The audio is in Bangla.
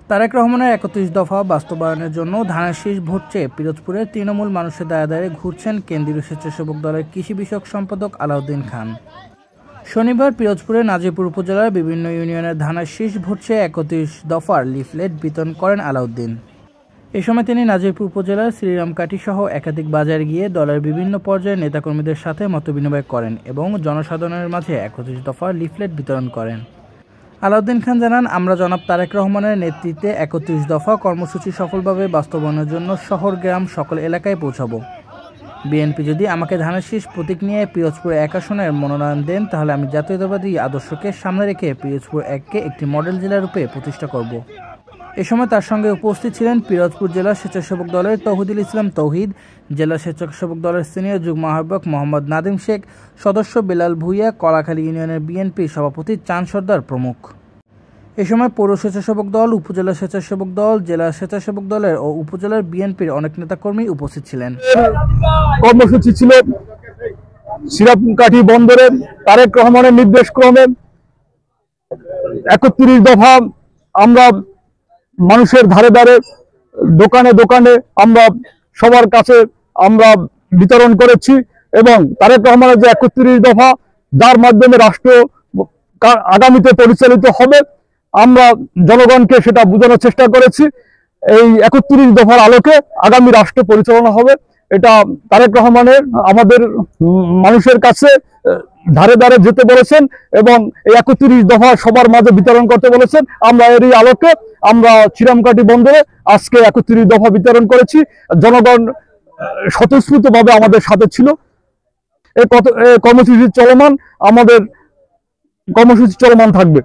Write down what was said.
তারেক রহমানের ৩১ দফা বাস্তবায়নের জন্য ধানের শীষ ভোট চেয়ে পিরোজপুরের তৃণমূল মানুষের দাঁড়ে দাঁড়িয়ে ঘুরছেন কেন্দ্রীয় স্বেচ্ছাসেবক দলের কৃষি বিষয়ক সম্পাদক আলাউদ্দিন খান। শনিবার পিরোজপুরের নাজিরপুর উপজেলার বিভিন্ন ইউনিয়নের ধানের শীষ ভোট চেয়ে ৩১ দফার লিফলেট বিতরণ করেন আলাউদ্দিন। এ সময় তিনি নাজিরপুর উপজেলার শ্রীরামকাঠি সহ একাধিক বাজারে গিয়ে দলের বিভিন্ন পর্যায়ের নেতাকর্মীদের সাথে মতবিনিময় করেন এবং জনসাধারণের মাঝে ৩১ দফার লিফলেট বিতরণ করেন। আলাউদ্দিন খান জানান, আমরা জনাব তারেক রহমানের নেতৃত্বে ৩১ দফা কর্মসূচি সফলভাবে বাস্তবায়নের জন্য শহর গ্রাম সকল এলাকায় পৌঁছাবো। বিএনপি যদি আমাকে ধানের শীষ প্রতীক নিয়ে পিরোজপুর ১ আসনের মনোনয়ন দেন, তাহলে আমি জাতীয়তাবাদী আদর্শকে সামনে রেখে পিরোজপুর ১কে একটি মডেল জেলা রূপে প্রতিষ্ঠা করব। এ সময় তার সঙ্গে উপস্থিত ছিলেন পিরোজপুর জেলা স্বেচ্ছাসেবক দলের তৌহিদুল ইসলাম তৌহিদ, জেলা স্বেচ্ছাসেবক দলের সিনিয়র যুগ্ম আহ্বায়ক মোহাম্মদ নাদিম শেখ, সদস্য বেলাল ভুইয়া, কলাখালী ইউনিয়নের বিএনপির সভাপতি চাঁদ সর্দার প্রমুখ। এ সময় পৌর স্বেচ্ছাসেবক দল, উপজেলা স্বেচ্ছাসেবক দল, জেলা স্বেচ্ছাসেবক দলের ও উপজেলার বিএনপির অনেক নেতাকর্মী উপস্থিত ছিলেন। কর্মসূচি ছিল শ্রীরামকাঠি বন্দরে তারেক রহমানের নির্দেশ ক্রমে ৩১ দফা আমরা মানুষের ধারে ধারে দোকানে দোকানে আমরা সবার কাছে আমরা বিতরণ করেছি এবং তারেক রহমানের যে ৩১ দফা, যার মাধ্যমে রাষ্ট্র আগামীতে পরিচালিত হবে, আমরা জনগণকে সেটা বোঝানোর চেষ্টা করেছি। এই ৩১ দফার আলোকে আগামী রাষ্ট্র পরিচালনা হবে, এটা তারেক রহমানের আমাদের মানুষের কাছে ধারে ধারে যেতে বলেছেন এবং এই ৩১ দফা সবার মাঝে বিতরণ করতে বলেছেন। আমরা এরই আলোকে আমরা শ্রীরামকাঠি বন্দরে আজকে ৩১ দফা বিতরণ করেছি। জনগণ স্বতঃস্ফূর্তভাবে আমাদের সাথে ছিল। এই কর্মসূচি চলমান, আমাদের কর্মসূচি চলমান থাকবে।